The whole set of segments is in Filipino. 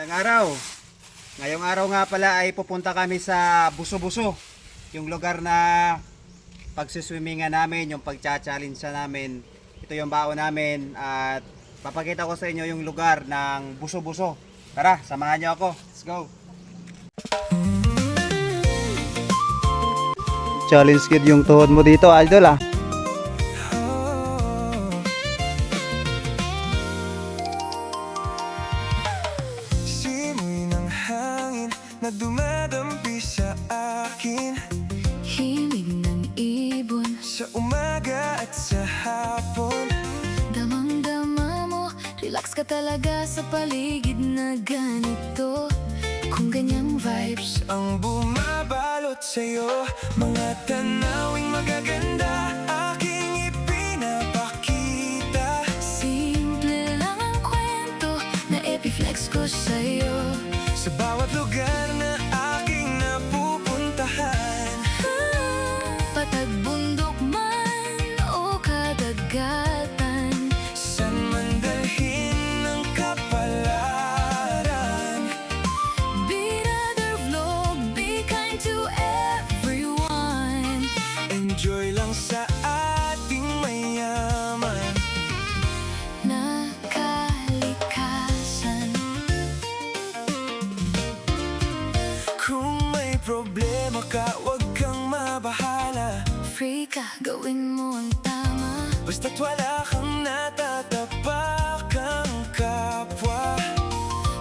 Magandang araw. Ngayong araw nga pala ay pupunta kami sa Buso-Buso. Yung lugar na pagsiswimmingan namin, yung pagcha-challenge namin. Ito yung baon namin at papakita ko sa inyo yung lugar ng Buso-Buso. Tara, samahan niyo ako. Let's go. Challenge kid yung tuhod mo dito, idol ah. Na dumadampi sa akin, himig ng ibon sa umaga at sa hapon. Damang-dama mo, relax ka talaga sa paligid na ganito. Kung ganyang vibes Ang bumabalot sa'yo, mga tanawing magaganda, aking ipinapakita. simple lang ang kwento na epiflex ko sa'yo. Sa bawat lugar na aking napupuntahan, Patag bundok man o kadagatan, saan man dalhin ng kapalaran. be another vlog, be kind to everyone. Enjoy lang sa ating mayaman. Nakalikasan, Kung may problema ka, huwag kang mabahala. free ka, gawin mo ang tama. Basta't wala kang natatapakang kapwa.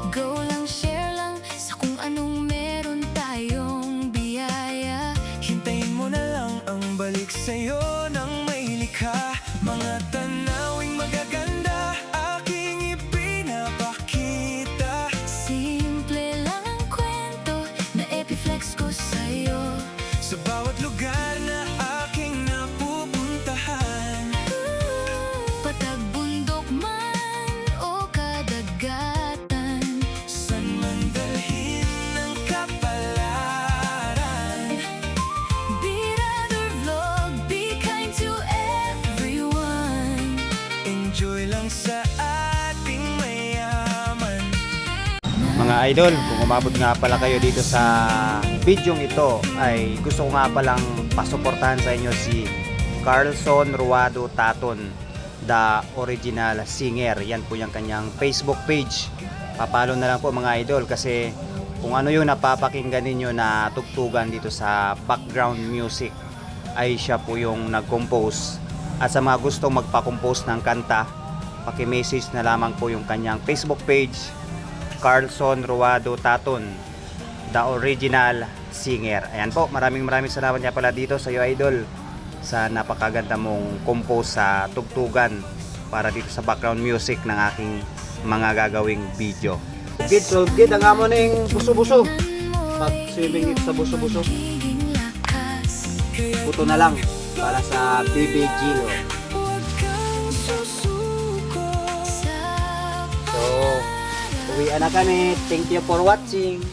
Go lang, share lang sa kung anong meron tayong biyaya. Hintayin mo na lang ang balik sa'yo ng may likha. Mga tanawing magaganda, aking ipinapakita. Simple lang ang kwento na epiflex ko sa'yo. Sa bawat lugar na aking napupuntahan, Patag bundok man o kadagatan, saan man dalhin ng kapalaran. be another vlog, be kind to everyone. Enjoy lang sa ating mayaman. Mga idol, kung umabot nga pala kayo dito sa bidyong ito, ay gusto ko nga palang pasuportahan sa inyo si Carlson Ruado Taton, the original singer. Yan po yung kanyang Facebook page. Papalo na lang po mga idol, kasi kung ano yung napapakinggan ninyo na tugtugan dito sa background music ay siya po yung nag-compose. At sa mga gustong magpa-compose ng kanta, paki-message na lamang po yung kanyang Facebook page, Carlson Ruado Taton, the original singer. Ayan po, maraming salamat niya pala dito sa iyo, idol, sa napakaganda mong compose sa tugtugan para dito sa background music ng aking mga gagawing video. So kid, ang amo ng Buso-Buso. Pag-swimming dito sa Buso-Buso, Magiging lakas, buto na lang para sa BBG. Huwag kang susuko. sa So, uwian na kami. Thank you for watching.